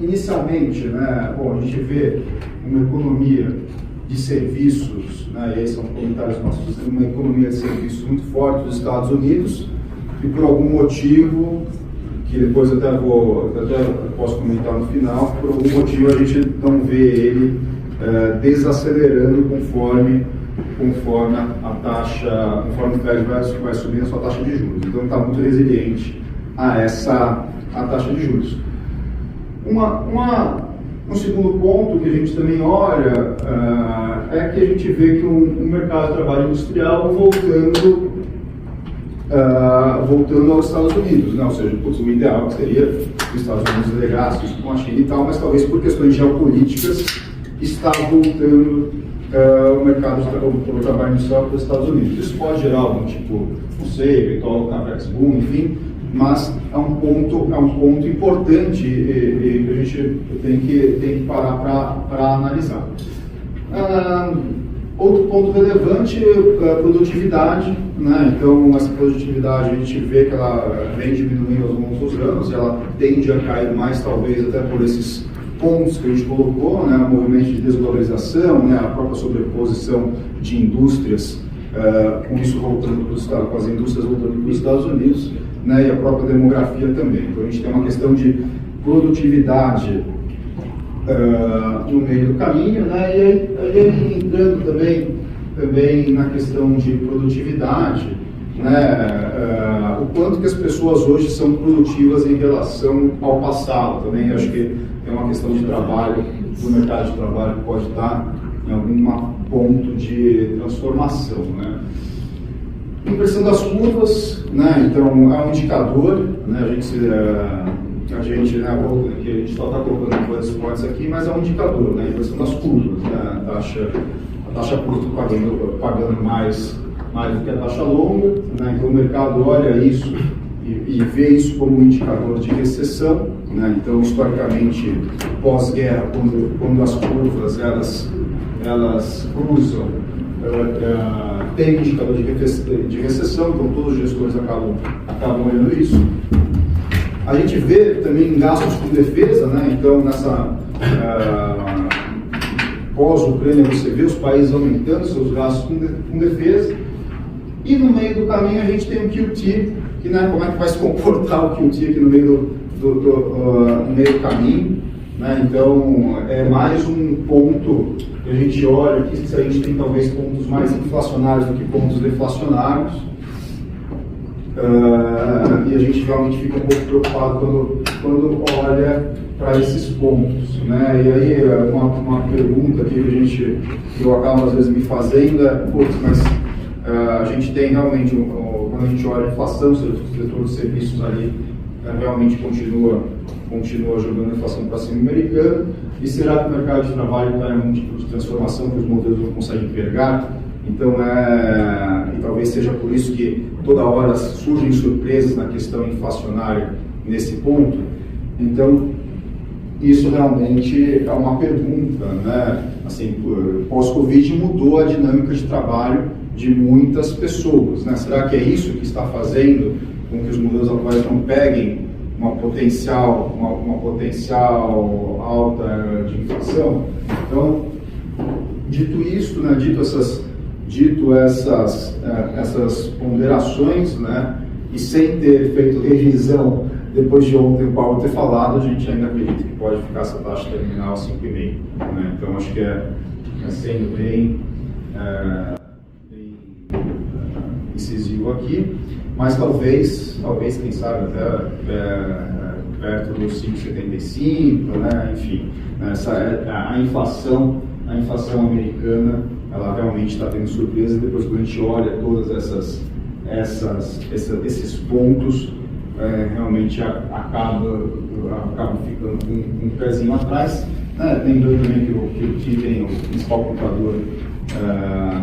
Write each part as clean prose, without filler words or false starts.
inicialmente, né, bom, a gente vê uma economia de serviços, né, e aí são comentários nossos, uma economia de serviços muito forte dos Estados Unidos, e por algum motivo, que depois até posso comentar no final, por algum motivo a gente não vê ele desacelerando conforme a taxa, conforme o Fed vai subindo a sua taxa de juros. Então está muito resiliente a taxa de juros. Um segundo ponto que a gente também olha é que a gente vê que o mercado de trabalho industrial voltando aos Estados Unidos, né? Ou seja, o ideal seria que os Estados Unidos delegassem isso com a China e tal, mas talvez por questões geopolíticas está voltando o mercado de trabalho industrial para os Estados Unidos. Isso pode gerar algum tipo, não sei, eventual capex boom, enfim, mas é um ponto importante e que a gente tem que parar para analisar. Outro ponto relevante é a produtividade, né? Então, essa produtividade a gente vê que ela vem diminuindo ao longo dos anos, e ela tende a cair mais, talvez, até por esses pontos que a gente colocou, né? O movimento de desglobalização, né? A própria sobreposição de indústrias, com isso voltando para os Estados, com as indústrias voltando para os Estados Unidos, né? E a própria demografia também. Então, a gente tem uma questão de produtividade no meio do caminho, né? E aí entrando também na questão de produtividade, né? O quanto que as pessoas hoje são produtivas em relação ao passado. Também acho que é uma questão de trabalho, do mercado de trabalho que pode estar em algum ponto de transformação, né? Inversão das curvas, né? Então é um indicador, né? A gente só está colocando coisas fortes aqui, mas é um indicador, né? A inversão das curvas, né? A taxa curta pagando mais do que a taxa longa, né? Então o mercado olha isso e vê isso como um indicador de recessão, né? Então historicamente pós-guerra, quando as curvas elas cruzam, tem um indicador de recessão, então todos os gestores acabam olhando isso. A gente vê também gastos com defesa, né? Então nessa pós-Ucrânia você vê os países aumentando seus gastos com defesa, e no meio do caminho a gente tem o QT, que, né, como é que vai se comportar o QT aqui no meio do caminho, né? Então é mais um ponto que a gente olha aqui, se a gente tem talvez pontos mais inflacionários do que pontos deflacionários. E a gente realmente fica um pouco preocupado quando olha para esses pontos, né? E aí uma pergunta que eu acabo às vezes me fazendo é, mas a gente tem realmente, quando a gente olha a inflação, o setor de serviços ali realmente continua jogando a inflação para cima americana, e será que o mercado de trabalho está em algum tipo de transformação que os modelos não conseguem enxergar? Então, e talvez seja por isso que toda hora surgem surpresas na questão inflacionária nesse ponto. Então, isso realmente é uma pergunta, né? Assim, pós-Covid mudou a dinâmica de trabalho de muitas pessoas, né? Será que é isso que está fazendo com que os modelos atuais não peguem uma potencial alta de inflação? Então, dito isso, né? Dito essas ponderações, né, e sem ter feito revisão depois de ontem o Paulo ter falado, a gente ainda acredita que pode ficar essa taxa terminal 5,5, né? Então acho que é sendo bem incisivo aqui, mas talvez quem sabe até perto dos 5,75, né? Enfim, a inflação americana, ela realmente está tendo surpresa. Depois, quando a gente olha todas esses pontos, realmente acaba ficando com um pezinho atrás, né? Lembrando também que o que tem o principal comprador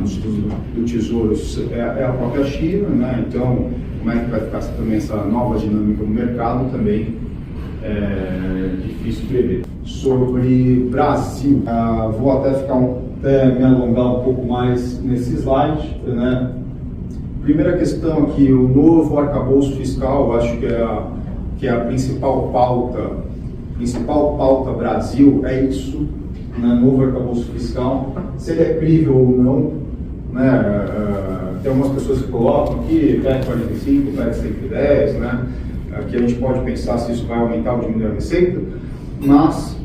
nos estudos do Tesouro é a própria China, né? Então, como é que vai ficar também essa nova dinâmica no mercado também é difícil prever. Sobre Brasil, vou até me alongar um pouco mais nesse slide, né? Primeira questão aqui, o novo arcabouço fiscal, acho que é a principal pauta principal pauta Brasil é isso, né, novo arcabouço fiscal, se ele é crível ou não, né, tem algumas pessoas que colocam aqui, PEC 45, PEC 110, né, que a gente pode pensar se isso vai aumentar ou diminuir a receita, mas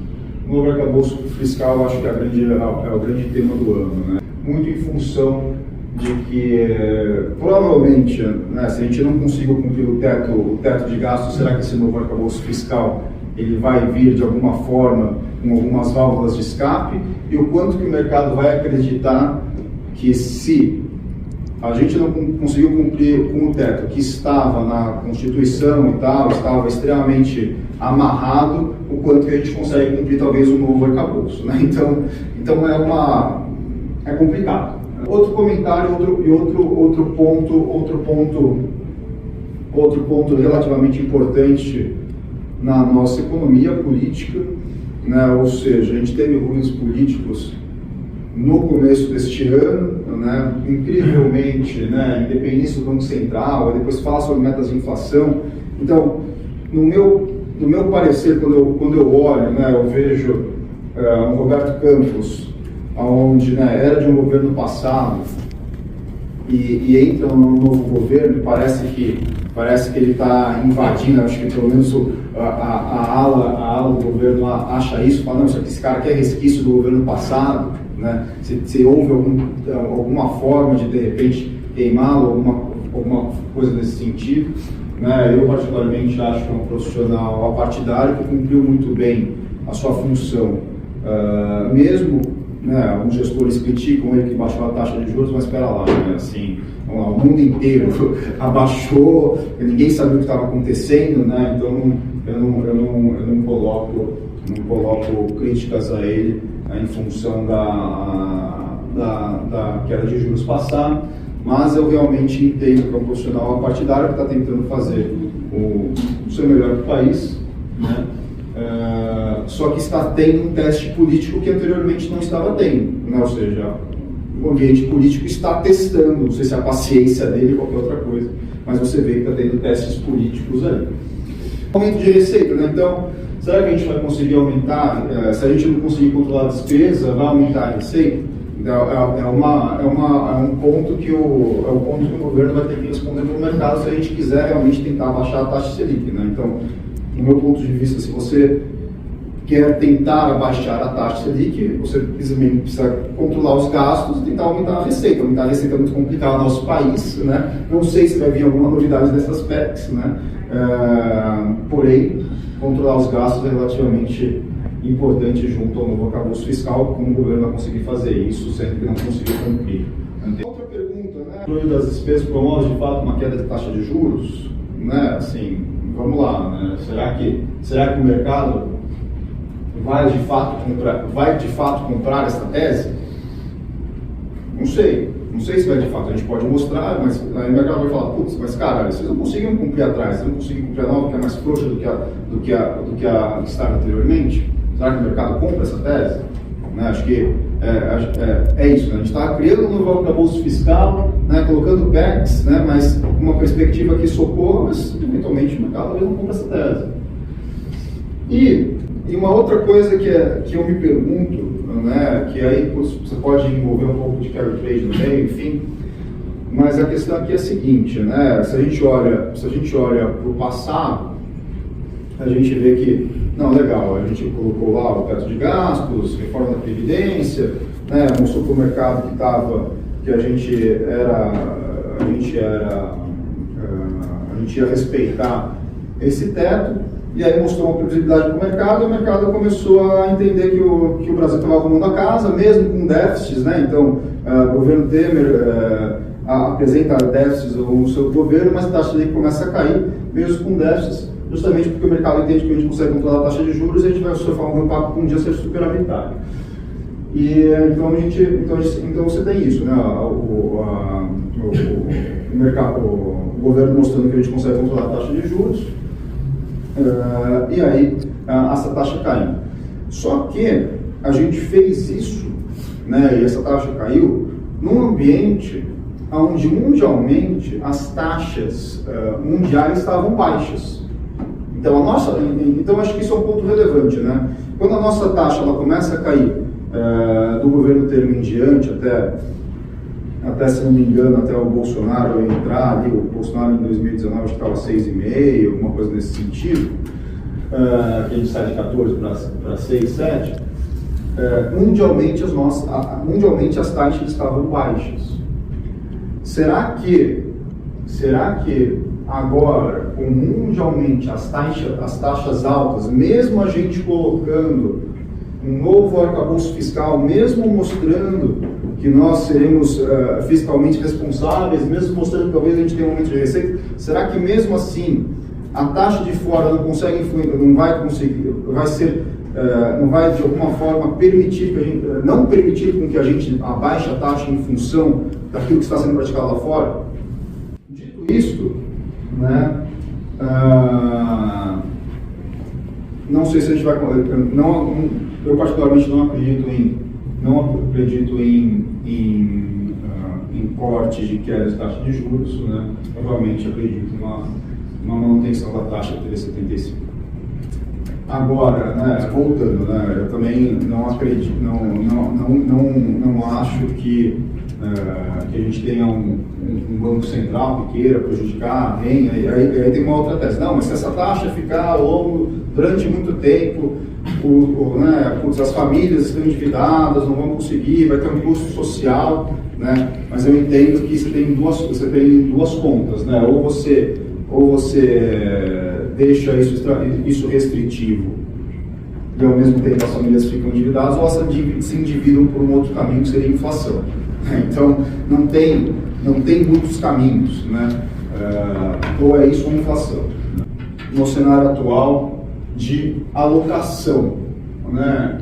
o novo arcabouço fiscal eu acho que é o grande tema do ano, né, muito em função de que provavelmente, né, se a gente não conseguir cumprir o teto de gastos, será que esse novo arcabouço fiscal ele vai vir de alguma forma com algumas válvulas de escape, e o quanto que o mercado vai acreditar que se a gente não conseguiu cumprir com o teto que estava na Constituição e tal, estava extremamente amarrado, o quanto que a gente consegue cumprir talvez um novo arcabouço, né? Então é complicado. Outro comentário, outro ponto relativamente importante na nossa economia política, né? Ou seja, a gente teve ruídos políticos no começo deste ano, né? Incrivelmente, né? Independência do Banco Central, depois fala sobre metas de inflação. Então, no meu parecer, quando eu olho, né, eu vejo um Roberto Campos, onde, né, era de um governo passado e entra num novo governo, parece que ele está invadindo, acho que pelo menos a ala do governo acha isso, fala, não, esse cara quer resquício do governo passado, né? Se houve alguma forma de repente queimá-lo, alguma coisa nesse sentido, né? Eu particularmente acho que é um profissional apartidário que cumpriu muito bem a sua função, mesmo, né, alguns gestores criticam ele que baixou a taxa de juros, mas espera lá, né, assim, vamos lá, o mundo inteiro abaixou, ninguém sabia o que estava acontecendo, né, então eu não coloco críticas a ele, né, em função da queda de juros passada, mas eu realmente entendo que é um profissional apartidário que está tentando fazer o seu melhor para o país, né? Só que está tendo um teste político que anteriormente não estava tendo, né? Ou seja, o ambiente político está testando, não sei se é a paciência dele ou qualquer outra coisa, mas você vê que está tendo testes políticos ali. Aumento de receita, né? Então, será que a gente vai conseguir aumentar? Se a gente não conseguir controlar a despesa, vai aumentar a receita? É um ponto que o governo vai ter que responder para o mercado se a gente quiser realmente tentar baixar a taxa Selic, né? Então, do meu ponto de vista, se você quer tentar abaixar a taxa Selic, você precisa controlar os gastos e tentar aumentar a receita. Aumentar a receita é muito complicado no nosso país, né? Não sei se vai vir alguma novidade dessas PECs, né? Porém, controlar os gastos é relativamente importante junto ao novo arcabouço fiscal, como o governo vai conseguir fazer isso, sendo que não conseguiu cumprir. Outra pergunta, né? O controle das despesas promove de fato uma queda de taxa de juros, né? Assim, vamos lá, né? Será que o mercado vai de fato comprar essa tese? Não sei se vai de fato, a gente pode mostrar, mas aí o mercado vai falar, putz, mas cara, vocês não conseguiram cumprir atrás, vocês não conseguiram cumprir a nova, que é mais frouxa do que a que estava anteriormente. Será que o mercado compra essa tese? Né? Acho que é isso, né? A gente está criando um novo arcabouço fiscal, né? Colocando PECs, né? Mas uma perspectiva que socorra, mas eventualmente o mercado talvez não compra essa tese. E uma outra coisa que eu me pergunto, né? Que aí você pode envolver um pouco de carry trade no meio, enfim, mas a questão aqui é a seguinte, né? Se a gente olha para o passado, a gente vê que, não, legal, a gente colocou lá o teto de gastos, reforma da Previdência, né, mostrou para o mercado que a gente ia respeitar esse teto, e aí mostrou uma previsibilidade para o mercado, e o mercado começou a entender que o Brasil estava arrumando a casa, mesmo com déficits, né? Então, o governo Temer apresenta déficits no seu governo, mas a taxa de começa a cair, mesmo com déficits, justamente porque o mercado entende que a gente consegue controlar a taxa de juros e a gente vai surfar um impacto com um dia ser superavitário. E então você tem isso, né? O governo mostrando que a gente consegue controlar a taxa de juros, e aí essa taxa caindo. Só que a gente fez isso, né? E essa taxa caiu num ambiente onde mundialmente as taxas mundiais estavam baixas. Então acho que isso é um ponto relevante, né? Quando a nossa taxa ela começa a cair do governo Temer em diante, até se não me engano, até o Bolsonaro entrar ali, o Bolsonaro em 2019 acho que estava 6,5, alguma coisa nesse sentido, que a gente sai de 14 para 6, 7, mundialmente as taxas estavam baixas. Será que agora, com mundialmente as taxas altas, mesmo a gente colocando um novo arcabouço fiscal, mesmo mostrando que nós seremos fiscalmente responsáveis, mesmo mostrando que talvez a gente tenha um aumento de receita, será que mesmo assim a taxa de fora não consegue influir, não vai de alguma forma não permitir com que a gente abaixe a taxa em função daquilo que está sendo praticado lá fora? Dito isto, né, não sei se a gente vai, eu particularmente não acredito em corte de queda de taxa de juros, né? Provavelmente acredito numa manutenção da taxa até 75. Agora, né, voltando, né, eu também não acredito, não acho que a gente tenha um banco central que queira prejudicar a renda. Aí tem uma outra tese. Não, mas se essa taxa ficar durante muito tempo, as famílias estão endividadas, não vão conseguir, vai ter um custo social, né? Mas eu entendo que você tem duas pontas, né? Ou você deixa isso restritivo e ao mesmo tempo as famílias ficam endividadas, ou elas se endividam por um outro caminho que seria a inflação. Então não tem muitos caminhos, né? Ou é isso ou inflação. No cenário atual de alocação, né?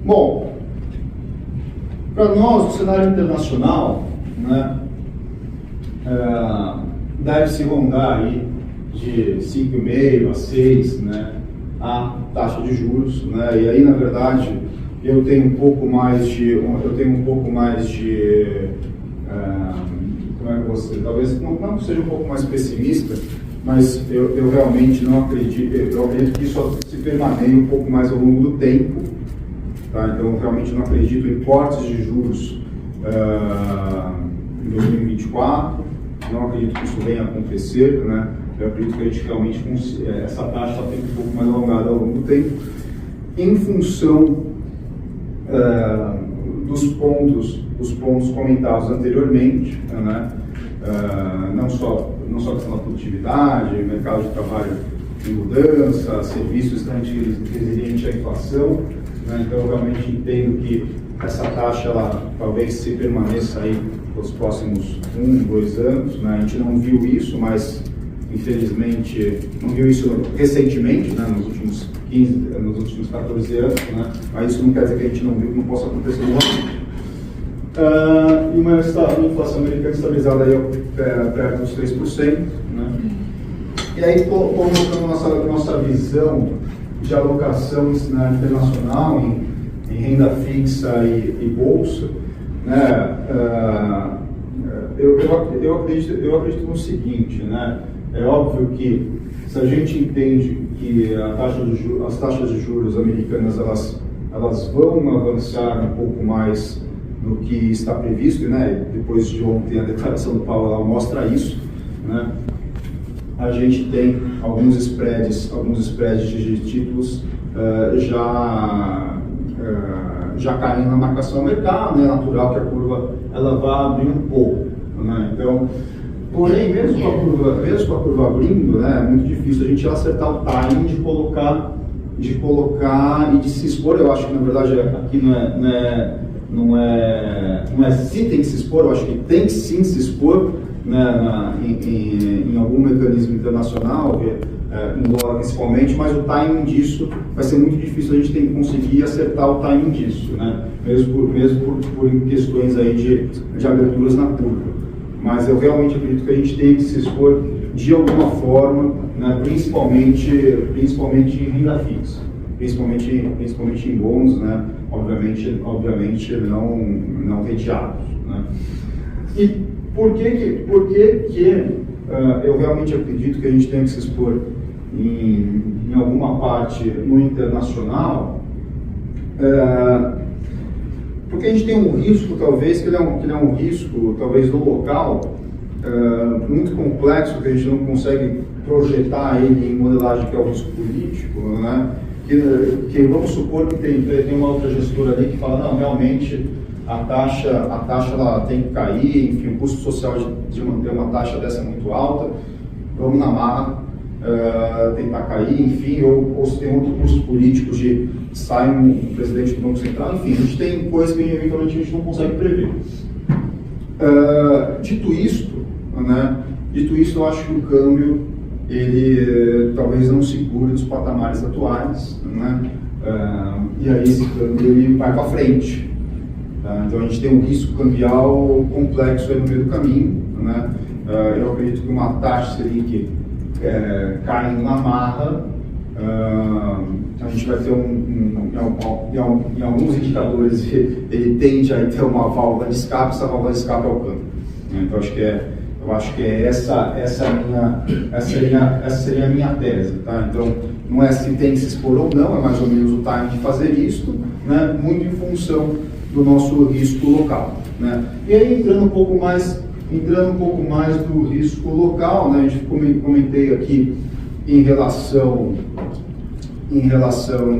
Bom, para nós, no cenário internacional, né, deve-se rondar aí de 5,5 a 6, né, a taxa de juros, né? E aí, na verdade, eu tenho um pouco mais de como é que você, talvez não seja um pouco mais pessimista, mas eu realmente não acredito, eu acredito que isso se permaneie um pouco mais ao longo do tempo, tá? Então eu realmente não acredito em cortes de juros em 2024, não acredito que isso venha a acontecer, né? Eu acredito que a gente realmente, essa taxa tem um pouco mais alongada ao longo do tempo, em função dos pontos comentados anteriormente, né? Não só a questão da produtividade, mercado de trabalho em mudança, serviços extremamente resilientes à inflação, né? Então eu realmente entendo que essa taxa ela talvez se permaneça aí pelos próximos 1, 2 anos, né? A gente não viu isso, mas infelizmente não viu isso recentemente, né? Nos últimos 14 anos, né? Mas isso não quer dizer que a gente não viu que não possa acontecer novamente. E uma inflação americana estabilizada aí perto dos 3%, né? E aí, colocando nossa visão de alocação internacional em renda fixa e bolsa, né? Eu acredito no seguinte, né? É óbvio que se a gente entende que as taxas de juros americanas elas vão avançar um pouco mais do que está previsto, né? Depois de ontem a declaração do Powell mostra isso, né? A gente tem alguns spreads de títulos já caindo na marcação ao mercado, né? É natural que a curva ela vá abrir um pouco, né? Então, porém, mesmo com a curva abrindo, né, é muito difícil a gente acertar o timing de colocar e de se expor. Eu acho que na verdade aqui não é se tem que se expor, eu acho que tem que sim se expor, né, em algum mecanismo internacional, em dólar principalmente, mas o timing disso vai ser muito difícil a gente tem que conseguir acertar o timing disso, né, mesmo por questões aí de aberturas na curva. Mas eu realmente acredito que a gente tem que se expor de alguma forma, né, principalmente em renda fixa, principalmente em bons, né, obviamente não reteados, né. E por que eu realmente acredito que a gente tem que se expor em alguma parte no internacional, porque a gente tem um risco, talvez, que ele é um risco, talvez, do local, muito complexo, que a gente não consegue projetar ele em modelagem, que é o risco político, né? Que vamos supor que tem uma outra gestora ali que fala, não, realmente a taxa ela tem que cair, enfim, o custo social de manter uma taxa dessa é muito alta, vamos na marra, tentar cair, enfim, ou se tem outro custo político de sai um presidente do Banco Central, enfim, a gente tem coisas que eventualmente a gente não consegue prever. Dito isto, eu acho que o câmbio, ele talvez não se cure dos patamares atuais, né? E aí esse câmbio ele vai para frente. Tá? Então a gente tem um risco cambial complexo aí no meio do caminho, né? Eu acredito que uma taxa Selic caindo na marra, a gente vai ter em alguns indicadores ele tende a ter uma válvula de escape, essa válvula de escape é o câmbio. Então eu acho que essa seria a minha tese, tá? Então não é se tem que se expor ou não, é mais ou menos o time de fazer isso, né? Muito em função do nosso risco local, né? E aí entrando um pouco mais do risco local, né? A gente comentei aqui em relação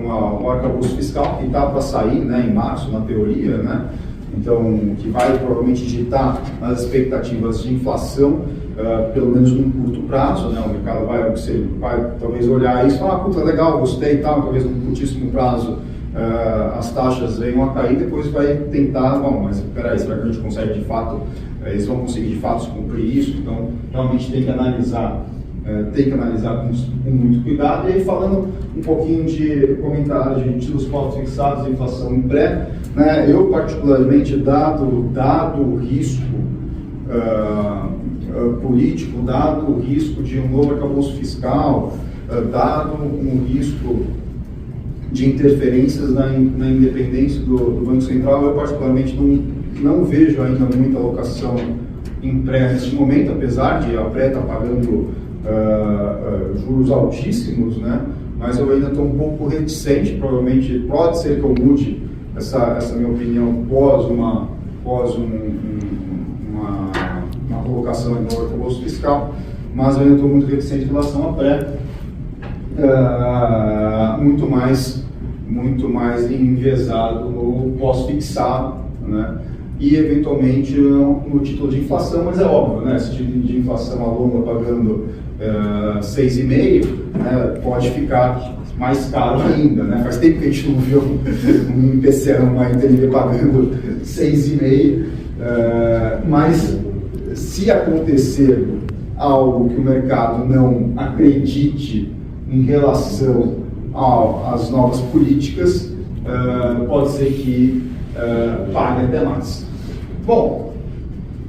ao arcabouço fiscal, que está para sair, né, em março, na teoria, né? Então, que vai provavelmente ditar as expectativas de inflação, pelo menos num curto prazo, né? O mercado vai talvez olhar isso e falar, puta, legal, gostei e tal, talvez num curtíssimo prazo as taxas venham a cair, depois vai tentar, bom, mas peraí, será que a gente consegue de fato, eles vão conseguir de fato cumprir isso? Então, realmente tem que analisar com muito cuidado. E aí, falando um pouquinho de comentário de títulos pós-fixados e inflação em pré, né, eu particularmente, dado o risco político, dado o risco de um novo arcabouço fiscal, dado um risco de interferências na independência do Banco Central, eu particularmente não vejo ainda muita alocação em pré neste momento, apesar de a pré estar pagando juros altíssimos, né? Mas eu ainda estou um pouco reticente, provavelmente pode ser que eu mude essa minha opinião após uma colocação no arcabouço fiscal, mas eu ainda estou muito reticente em relação à pré, muito mais enviesado no pós-fixado, né? E eventualmente no título de inflação, mas é óbvio, né? Esse título de inflação a longa pagando 6,5, né, pode ficar mais caro ainda, né? Faz tempo que a gente não viu um IPCA, uma NTNB pagando 6,5, mas se acontecer algo que o mercado não acredite em relação às novas políticas, pode ser que pague até mais. Bom,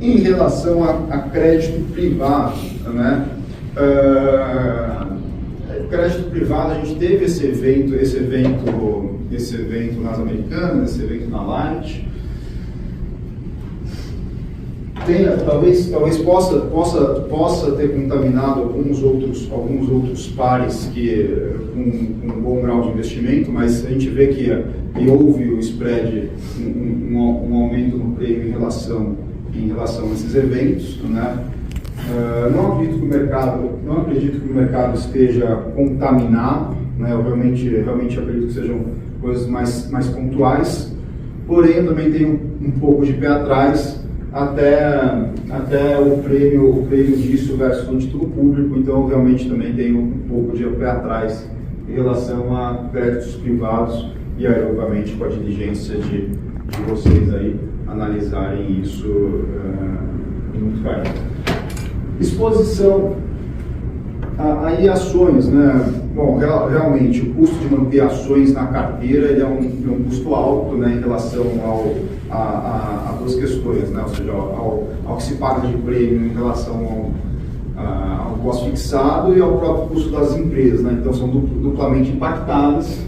em relação a crédito privado, né? Crédito privado, a gente teve esse evento nas Americanas, esse evento na Light. Talvez possa ter contaminado alguns outros pares com um bom grau de investimento, mas a gente vê que houve o spread, um aumento no prêmio em relação a esses eventos, né? Não acredito que o mercado esteja contaminado, né? Eu realmente acredito que sejam coisas mais pontuais, porém eu também tenho um pouco de pé atrás até o prêmio disso versus o título público, então eu realmente também tenho um pouco de pé atrás em relação a créditos privados, e aí obviamente com a diligência de vocês aí analisarem isso muito carinho. Exposição aí ações, né? Bom, realmente o custo de manter ações na carteira ele é um custo alto, né, em relação a duas questões, né? Ou seja, ao que se paga de prêmio em relação ao pós-fixado e ao próprio custo das empresas, né? Então são duplamente impactadas.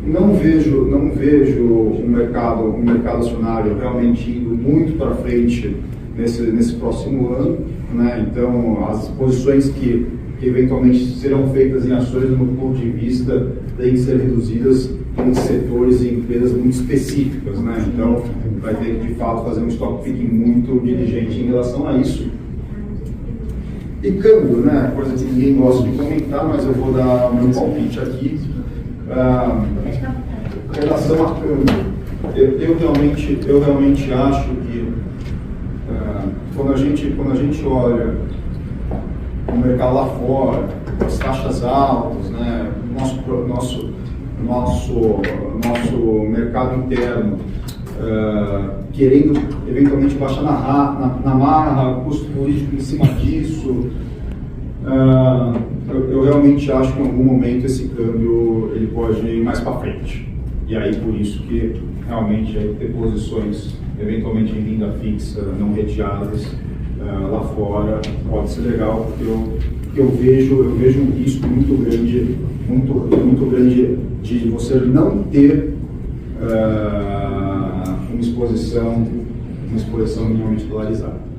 Não vejo um mercado acionário realmente indo muito para frente nesse próximo ano, né? Então, as posições que eventualmente serão feitas em ações, do meu ponto de vista, têm que ser reduzidas em setores e empresas muito específicas, né? Então, vai ter que, de fato, fazer um stock picking muito diligente em relação a isso. E câmbio, né? Coisa que ninguém gosta de comentar, mas eu vou dar o meu palpite aqui. Em relação a câmbio, eu realmente acho que quando a gente olha o mercado lá fora, as taxas altas, né, nosso mercado interno querendo eventualmente baixar na marra, custo político em cima disso, eu realmente acho que em algum momento esse câmbio ele pode ir mais para frente. E aí por isso que realmente ter posições eventualmente em renda fixa não hedgeadas lá fora pode ser legal, porque eu vejo um risco muito grande de você não ter uma exposição minimamente dolarizada.